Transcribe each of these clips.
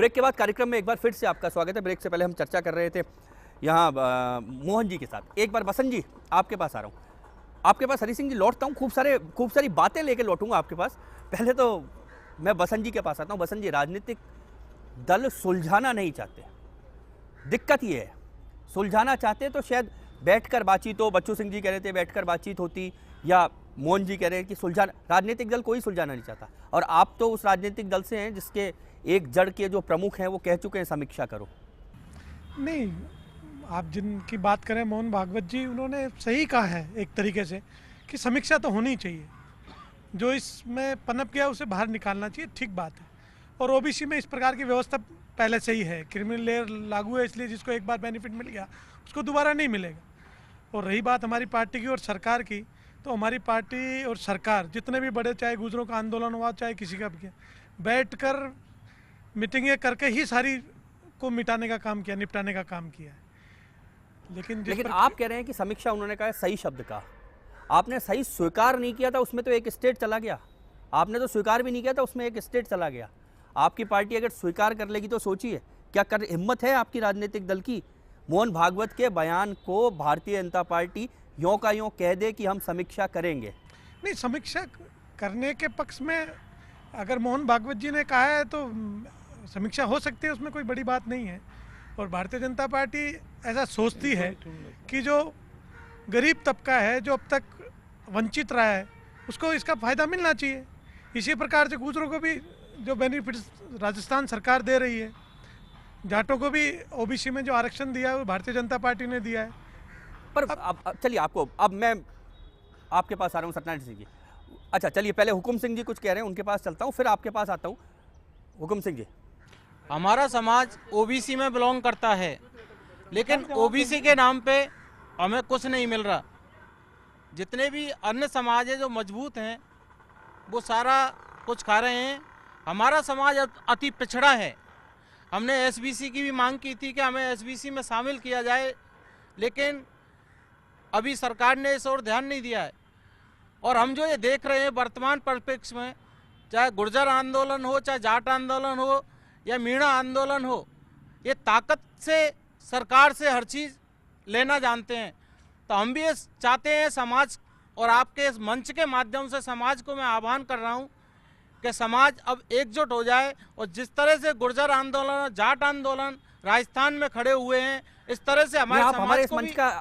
Break के बाद कार्यक्रम में एक बार फिर से आपका स्वागत है। ब्रेक से पहले हम चर्चा कर रहे थे यहाँ मोहन जी के साथ। एक बार बसंत जी आपके पास आ रहा हूँ, आपके पास हरी सिंह जी लौटता हूँ, खूब सारी बातें लेके लौटूंगा आपके पास। पहले तो मैं बसंत जी के पास आता हूँ। बसंत जी, राजनीतिक दल सुलझाना नहीं चाहते, दिक्कत ये है। सुलझाना चाहते तो शायद बैठकर बातचीत हो, बच्चू सिंह जी कह रहे थे बैठकर बातचीत होती, या मोहन जी कह रहे हैं कि सुलझाना, राजनीतिक दल कोई सुलझाना नहीं चाहता। और आप तो उस राजनीतिक दल से हैं जिसके एक जड़ के जो प्रमुख हैं वो कह चुके हैं समीक्षा करो। नहीं, आप जिनकी बात करें मोहन भागवत जी, उन्होंने सही कहा है एक तरीके से कि समीक्षा तो होनी चाहिए। जो इसमें पनप गया उसे बाहर निकालना चाहिए, ठीक बात है। और ओबीसी में इस प्रकार की व्यवस्था पहले से ही है, क्रिमिनल लेयर लागू है, इसलिए जिसको एक बार बेनिफिट मिल गया उसको दोबारा नहीं मिलेगा। और रही बात हमारी पार्टी की और सरकार की, तो हमारी पार्टी और सरकार जितने भी बड़े, चाहे गुजरों का आंदोलन हुआ चाहे किसी का भी, बैठकर मीटिंगें करके ही सारी को मिटाने का काम किया, निपटाने का काम किया है। लेकिन आप कह रहे हैं कि समीक्षा उन्होंने कहा, सही शब्द कहा आपने, सही स्वीकार नहीं किया था, उसमें तो एक स्टेट चला गया। आपने तो स्वीकार भी नहीं किया था, उसमें एक स्टेट चला गया। आपकी पार्टी अगर स्वीकार कर लेगी तो सोचिए क्या कर हिम्मत है आपकी राजनीतिक दल की। मोहन भागवत के बयान को भारतीय जनता पार्टी यों का यों कह दे कि हम समीक्षा करेंगे। नहीं, समीक्षा करने के पक्ष में अगर मोहन भागवत जी ने कहा है तो समीक्षा हो सकती है, उसमें कोई बड़ी बात नहीं है। और भारतीय जनता पार्टी ऐसा सोचती है कि जो गरीब तबका है, जो अब तक वंचित रहा है, उसको इसका फ़ायदा मिलना चाहिए। इसी प्रकार से गुजरों को भी जो बेनिफिट्स राजस्थान सरकार दे रही है, जाटों को भी ओबीसी में जो आरक्षण दिया है वो भारतीय जनता पार्टी ने दिया है। पर अब चलिए, आपको अब मैं आपके पास आ रहा हूँ सत्यनारायण सिंह जी। अच्छा चलिए, पहले हुकुम सिंह जी कुछ कह रहे हैं, उनके पास चलता हूँ, फिर आपके पास आता हूँ। हुकुम सिंह जी, हमारा समाज ओबीसी में बिलोंग करता है, लेकिन ओबीसी के नाम पे हमें कुछ नहीं मिल रहा। जितने भी अन्य समाज है जो मजबूत हैं वो सारा कुछ खा रहे हैं। हमारा समाज अति पिछड़ा है। हमने एसबीसी की भी मांग की थी कि हमें एसबीसी में शामिल किया जाए, लेकिन अभी सरकार ने इस ओर ध्यान नहीं दिया है। और हम जो ये देख रहे हैं वर्तमान परिप्रेक्ष्य में, चाहे गुर्जर आंदोलन हो, चाहे जाट आंदोलन हो या मीणा आंदोलन हो, ये ताकत से सरकार से हर चीज़ लेना जानते हैं। तो हम भी ये चाहते हैं समाज, और आपके इस मंच के माध्यम से समाज को मैं आह्वान कर रहा हूँ कि समाज अब एकजुट हो जाए। और जिस तरह से गुर्जर आंदोलन, जाट आंदोलन राजस्थान में खड़े हुए हैं, इस तरह से हमारे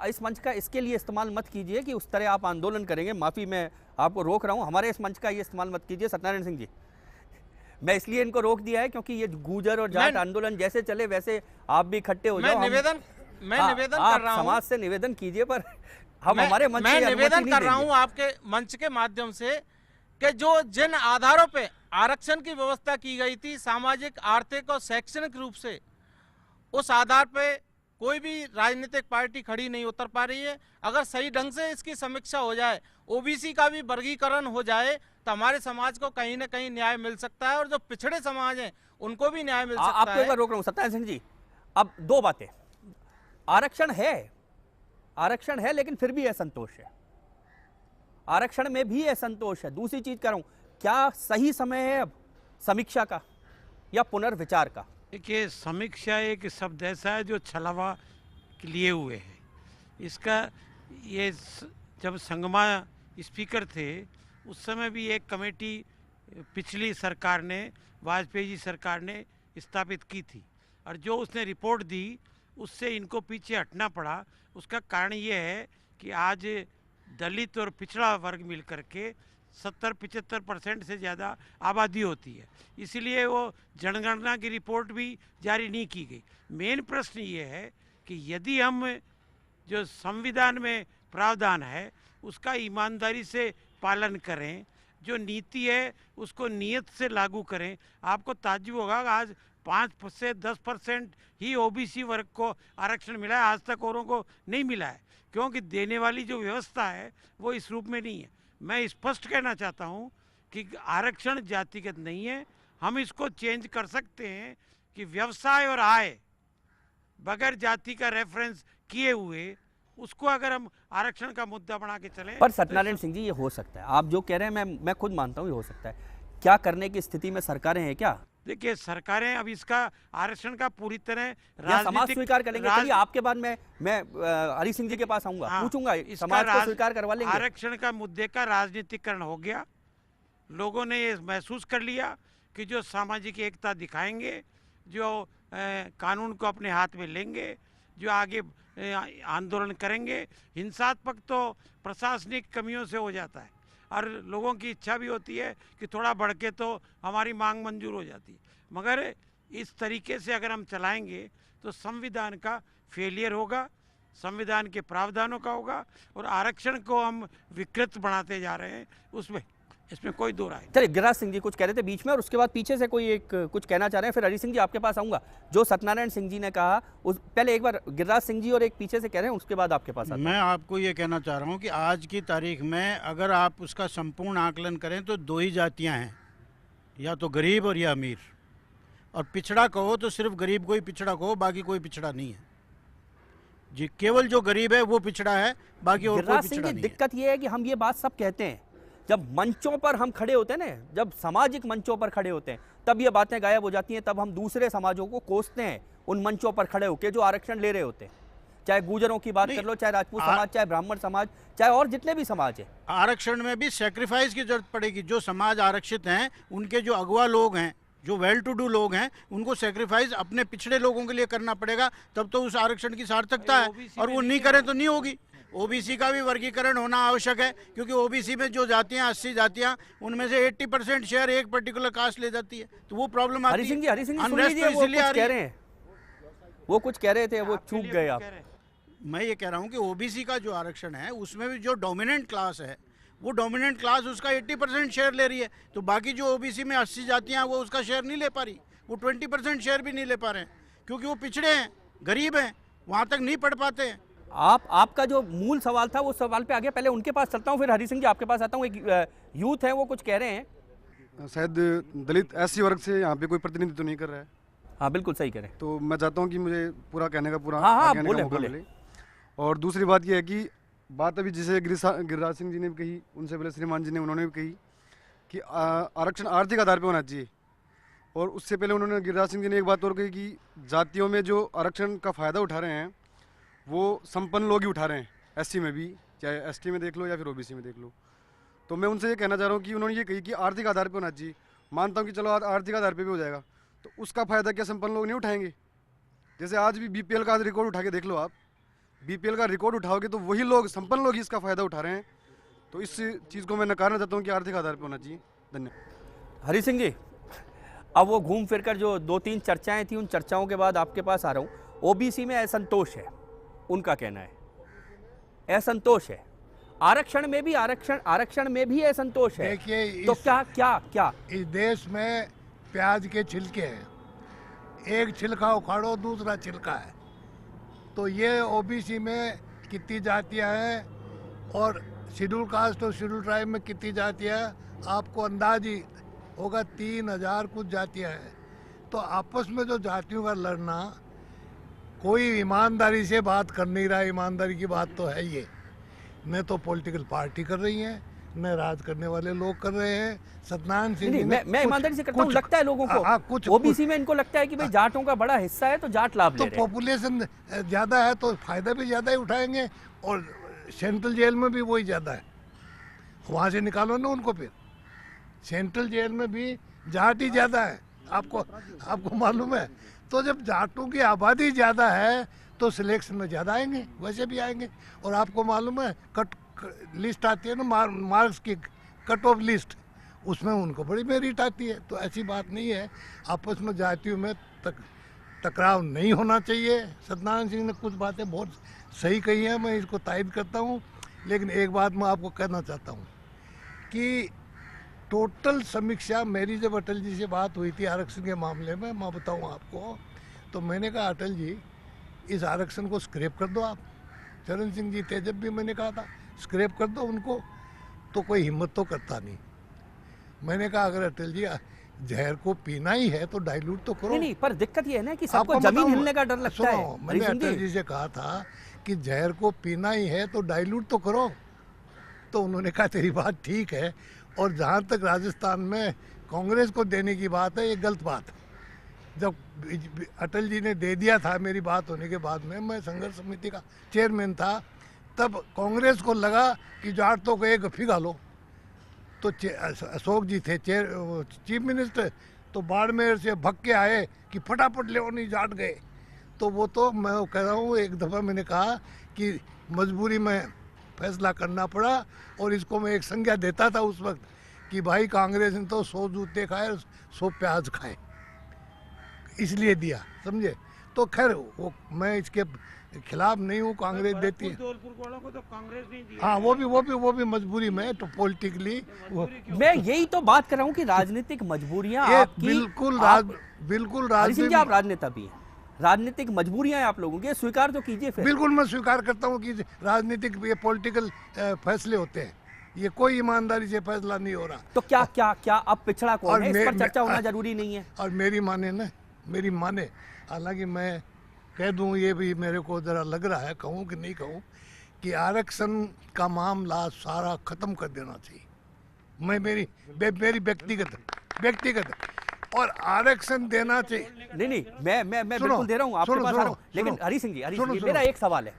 इस मंच का इसके लिए इस्तेमाल मत कीजिए कि उस तरह आप आंदोलन करेंगे। माफ़ी, मैं आपको रोक रहा हूँ। हमारे इस मंच का ये इस्तेमाल मत कीजिए। सत्यनारायण सिंह जी, मैं इसलिए इनको रोक दिया है क्योंकि ये गुर्जर और जाट आंदोलन जैसे चले वैसे आप भी इकट्ठे हो जाओ। मैं निवेदन कर रहा हूँ, समाज से निवेदन कीजिए, पर हम हमारे मंच मैं निवेदन कर रहा हूँ आपके मंच के माध्यम से कि जो जिन आधारों पे आरक्षण की व्यवस्था की गई थी, सामाजिक, आर्थिक और शैक्षणिक रूप से, उस आधार पे कोई भी राजनीतिक पार्टी खड़ी नहीं उतर पा रही है। अगर सही ढंग से इसकी समीक्षा हो जाए, ओबीसी का भी वर्गीकरण हो जाए, तो हमारे समाज को कहीं ना कहीं न्याय मिल सकता है, और जो पिछड़े समाज हैं उनको भी न्याय मिल सकता है। आपको एक बार रोक रहा हूँ सत्यनारायण सिंह जी। अब दो बातें, आरक्षण है लेकिन फिर भी असंतोष है, आरक्षण में भी असंतोष है। दूसरी चीज कह रहा हूं, क्या सही समय है अब समीक्षा का या पुनर्विचार का? देखिए, समीक्षा एक शब्द ऐसा है जो छलावा लिए हुए है। इसका ये जब संगमा स्पीकर थे उस समय भी एक कमेटी पिछली सरकार ने, वाजपेयी जी सरकार ने स्थापित की थी, और जो उसने रिपोर्ट दी उससे इनको पीछे हटना पड़ा। उसका कारण ये है कि आज दलित और पिछड़ा वर्ग मिल करके 70-75% से ज़्यादा आबादी होती है, इसलिए वो जनगणना की रिपोर्ट भी जारी नहीं की गई। मेन प्रश्न ये है कि यदि हम जो संविधान में प्रावधान है उसका ईमानदारी से पालन करें, जो नीति है उसको नियत से लागू करें। आपको ताज्जुब होगा, आज 5 से 10% ही ओबीसी वर्ग को आरक्षण मिला है, आज तक औरों को नहीं मिला है, क्योंकि देने वाली जो व्यवस्था है वो इस रूप में नहीं है। मैं स्पष्ट कहना चाहता हूँ कि आरक्षण जातिगत नहीं है। हम इसको चेंज कर सकते हैं कि व्यवसाय और आय बगैर जाति का रेफरेंस किए हुए उसको अगर हम आरक्षण का मुद्दा बना के चले। पर सत्यनारायण सिंह जी, ये हो सकता है, आप जो कह रहे हैं मैं खुद मानता हूँ ये हो सकता है। क्या करने की स्थिति में सरकारें हैं क्या? देखिए सरकारें अब इसका आरक्षण का पूरी तरह या समाज स्वीकार कर लेंगे? चलिए आपके बाद मैं हरी सिंह जी के पास आऊंगा, हाँ, पूछूंगा, इसका समाज को स्वीकार करवा लेंगे? आरक्षण का मुद्दे का राजनीतिकरण हो गया। लोगों ने ये महसूस कर लिया कि जो सामाजिक एकता दिखाएंगे, जो कानून को अपने हाथ में लेंगे, जो आगे आंदोलन करेंगे, हिंसात्मक तो प्रशासनिक कमियों से हो जाता है और लोगों की इच्छा भी होती है कि थोड़ा बढ़ के तो हमारी मांग मंजूर हो जाती है, मगर इस तरीके से अगर हम चलाएंगे तो संविधान का फेलियर होगा, संविधान के प्रावधानों का होगा और आरक्षण को हम विकृत बनाते जा रहे हैं, इसमें कोई दो राय। चलिए गिरिराज सिंह जी कुछ कह रहे थे बीच में और उसके बाद पीछे से कोई एक कुछ कहना चाह रहे हैं, फिर हरी सिंह जी आपके पास आऊंगा। जो सत्यनारायण सिंह जी ने कहा उस पहले एक बार गिरिराज सिंह जी और एक पीछे से कह रहे हैं, उसके बाद आपके पास आता हूं। मैं आपको ये कहना चाह रहा हूँ कि आज की तारीख में अगर आप उसका संपूर्ण आकलन करें तो दो ही जातियाँ हैं, या तो गरीब और या अमीर। और पिछड़ा कहो तो सिर्फ गरीब को ही पिछड़ा कहो, बाकी कोई पिछड़ा नहीं है जी। केवल जो गरीब है वो पिछड़ा है, बाकी और कोई गिरिराज सिंह पिछड़ा जी नहीं है। दिक्कत ये है कि हम ये बात सब कहते हैं, जब मंचों पर हम खड़े होते हैं ना, जब सामाजिक मंचों पर खड़े होते हैं तब ये बातें गायब हो जाती हैं, तब हम दूसरे समाजों को कोसते हैं उन मंचों पर खड़े होकर जो आरक्षण ले रहे होते हैं। चाहे गुजरों की बात कर लो, चाहे राजपूत समाज, चाहे ब्राह्मण समाज, चाहे और जितने भी समाज है। आरक्षण में भी सेक्रीफाइस की जरूरत पड़ेगी। जो समाज आरक्षित हैं उनके जो अगवा लोग हैं, जो वेल टू डू लोग हैं, उनको सेक्रीफाइस अपने पिछड़े लोगों के लिए करना पड़ेगा, तब तो उस आरक्षण की सार्थकता है। और वो नहीं करें तो नहीं होगी। ओबीसी का भी वर्गीकरण होना आवश्यक है, क्योंकि ओबीसी में जो जातियां 80 जातियां, उनमें से 80% शेयर एक पर्टिकुलर कास्ट ले जाती है, तो वो प्रॉब्लम आती है। हरी सिंह जी सुन Unrest लीजिए, तो वो इसीलिए कुछ आ रही कह है। रहे हैं, वो कुछ कह रहे थे, वो चूक गए आप। मैं ये कह रहा हूँ कि ओबीसी का जो आरक्षण है उसमें भी जो डोमिनेंट क्लास है, वो डोमिनेंट क्लास उसका 80% शेयर ले रही है, तो बाकी जो ओबीसी में 80 जातियां वो उसका शेयर नहीं ले पा रही, वो 20% शेयर भी नहीं ले पा रहे हैं, क्योंकि वो पिछड़े हैं, गरीब हैं, वहाँ तक नहीं पढ़ पाते हैं। आपका जो मूल सवाल था वो सवाल पे आगे, पहले उनके पास चलता हूँ, फिर हरी सिंह जी आपके पास आता हूँ। एक यूथ है, वो कुछ कह रहे हैं, शायद दलित एससी वर्ग से यहाँ पे कोई प्रतिनिधित्व नहीं कर रहा है। हाँ बिल्कुल सही कह रहे हैं। तो मैं चाहता हूँ कि मुझे पूरा कहने का पूरा हाँ, कहने बोले, का मौका बोले। मिले। और दूसरी बात यह है कि बात अभी जिसे गिरिराज सिंह जी ने भी कही, उनसे पहले श्रीमान जी ने उन्होंने भी कही कि आरक्षण आर्थिक आधार पर होना चाहिए। और उससे पहले उन्होंने गिरिराज सिंह जी ने एक बात और कही कि जातियों में जो आरक्षण का फ़ायदा उठा रहे हैं वो संपन्न लोग ही उठा रहे हैं, एससी में भी, चाहे एसटी में देख लो या फिर ओबीसी में देख लो। तो मैं उनसे ये कहना चाह रहा हूँ कि उन्होंने ये कही कि आर्थिक आधार पे होना चाहिए। मानता हूँ कि चलो आर्थिक आधार पे भी हो जाएगा, तो उसका फ़ायदा क्या संपन्न लोग नहीं उठाएंगे? जैसे आज भी बीपीएल का रिकॉर्ड उठा के देख लो आप, बीपीएल का रिकॉर्ड उठाओगे तो वही लोग, संपन्न लोग ही इसका फ़ायदा उठा रहे हैं। तो इस चीज़ को मैं नकारना चाहता हूँ कि आर्थिक आधार पर होना चाहिए। धन्यवाद। हरी सिंह जी, अब वो घूम फिर कर जो 2-3 चर्चाएं थी, उन चर्चाओं के बाद आपके पास आ रहा हूँ। ओबीसी में असंतोष है, उनका कहना है असंतोष है, आरक्षण में भी असंतोष है। देखिए, तो क्या इस देश में प्याज के छिलके हैं, एक छिलका उखाड़ो दूसरा छिलका है। तो ये ओबीसी में कितनी जातियां हैं और शेड्यूल कास्ट और शेड्यूल ट्राइब में कितनी जातियां हैं, आपको अंदाज ही होगा, 3000 कुछ जातियां हैं। तो आपस में जो जातियों का लड़ना, कोई ईमानदारी से बात कर नहीं रहा। ईमानदारी की बात तो है ये, न तो पॉलिटिकल पार्टी कर रही है, न राज करने वाले लोग कर रहे हैं। सत्यनारायण सिंह जी ने मैं ईमानदारी से करता हूँ, लगता है लोगों को ओबीसी में इनको लगता है कि भाई जाटों का बड़ा हिस्सा है तो जाट लाभ ले रहे हैं। पॉपुलेशन ज़्यादा है तो फायदा भी ज़्यादा ही उठाएंगे, और सेंट्रल जेल में भी वही ज़्यादा है, वहाँ से निकालो ना उनको। फिर सेंट्रल जेल में भी जाट ही ज़्यादा है, आपको मालूम है। तो जब जाटों की आबादी ज़्यादा है तो सिलेक्शन में ज़्यादा आएंगे, वैसे भी आएंगे। और आपको मालूम है लिस्ट आती है ना, मार्क्स की कट ऑफ लिस्ट, उसमें उनको बड़ी मेरिट आती है। तो ऐसी बात नहीं है, आपस में जातियों में टकराव नहीं होना चाहिए। सत्यनारायण सिंह ने कुछ बातें बहुत सही कही हैं, मैं इसको तायद करता हूँ। लेकिन एक बात मैं आपको कहना चाहता हूँ कि टोटल समीक्षा मेरी जब अटल जी से बात हुई थी आरक्षण के मामले में, मैं बताऊँ आपको, तो मैंने कहा अटल जी इस आरक्षण को स्क्रैप कर दो आप। चरण सिंह जी थे जब भी, मैंने कहा था स्क्रैप कर दो उनको, तो कोई हिम्मत तो करता नहीं। मैंने कहा अगर अटल जी जहर को पीना ही है तो डाइल्यूट तो करो। नहीं, पर दिक्कत ये है ना कि सबको जमीन हिलने का डर लगता है। मैंने अटल जी से कहा था कि जहर को पीना ही है तो डाइल्यूट तो करो। तो उन्होंने कहा तेरी बात ठीक है। और जहाँ तक राजस्थान में कांग्रेस को देने की बात है, ये गलत बात है। जब अटल जी ने दे दिया था, मेरी बात होने के बाद में, मैं संघर्ष समिति का चेयरमैन था, तब कांग्रेस को लगा कि जाटों को एक फिगा लो। तो अशोक जी थे चीफ मिनिस्टर, तो बाड़मेर से भग के आए कि फटाफट ले नहीं जाट गए। तो वो तो मैं कह रहा हूँ, एक दफ़ा मैंने कहा कि मजबूरी में फैसला करना पड़ा, और इसको मैं एक संज्ञा देता था उस वक्त कि भाई कांग्रेस ने तो 100 जूते खाए 100 प्याज खाए, इसलिए दिया, समझे। तो खैर वो मैं इसके खिलाफ नहीं हूँ, कांग्रेस देती है। धौलपुर वालों को तो कांग्रेस नहीं दिया। हाँ, वो भी मजबूरी में, तो पॉलिटिकली मैं यही तो बात कर रहा हूँ कि राजनीतिक मजबूरियां आपकी, बिल्कुल हरि सिंह जी आप राजनेता भी हैं, राजनीतिक मजबूरियां हैं आप लोगों की, स्वीकार तो कीजिए फिर। बिल्कुल मैं स्वीकार करता हूँ कि राजनीतिक ये पॉलिटिकल फैसले होते हैं, ये कोई ईमानदारी से फैसला नहीं हो रहा। तो क्या क्या क्या अब पिछड़ा कौन और है, इस मैं- पर चर्चा मैं- होना जरूरी नहीं है? और मेरी माने, हालांकि मैं कह दूं, ये भी मेरे को ज़रा लग रहा है, कहूं कि नहीं कहूं, कि आरक्षण का मामला सारा ख़त्म कर देना चाहिए। मेरी व्यक्तिगत और आरक्षण देना चाहिए। नहीं मैं सुनो, बिल्कुल दे रहा हूँ, आपके सुनो, पास आ रहा हूँ, सुनो, लेकिन सुनो, हरि सिंह जी सुनो, मेरा एक सवाल है,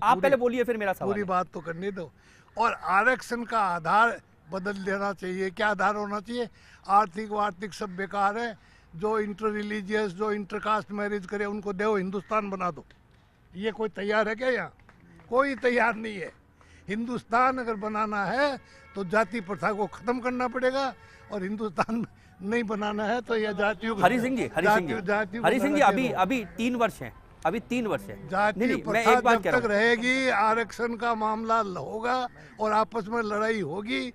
आप पहले बोलिए फिर मेरा सवाल पूरी है। बात तो करने दो। और आरक्षण का आधार बदल देना चाहिए। क्या आधार होना चाहिए? आर्थिक वार्थिक सब बेकार है। जो इंटर रिलीजियस, जो इंटरकास्ट मैरिज करे, उनको दो, हिंदुस्तान बना दो। ये कोई तैयार है क्या? यहाँ कोई तैयार नहीं है। हिंदुस्तान अगर बनाना है तो जाति प्रथा को खत्म करना पड़ेगा, और हिंदुस्तान नहीं बनाना है तो यह जातियों हरि सिंह जी अभी 3 वर्ष हैं, अभी 3 वर्ष है। जाति मैं प्रथा एक बात जब कह रहा तक हूँ, रहेगी, आरक्षण का मामला होगा और आपस में लड़ाई होगी।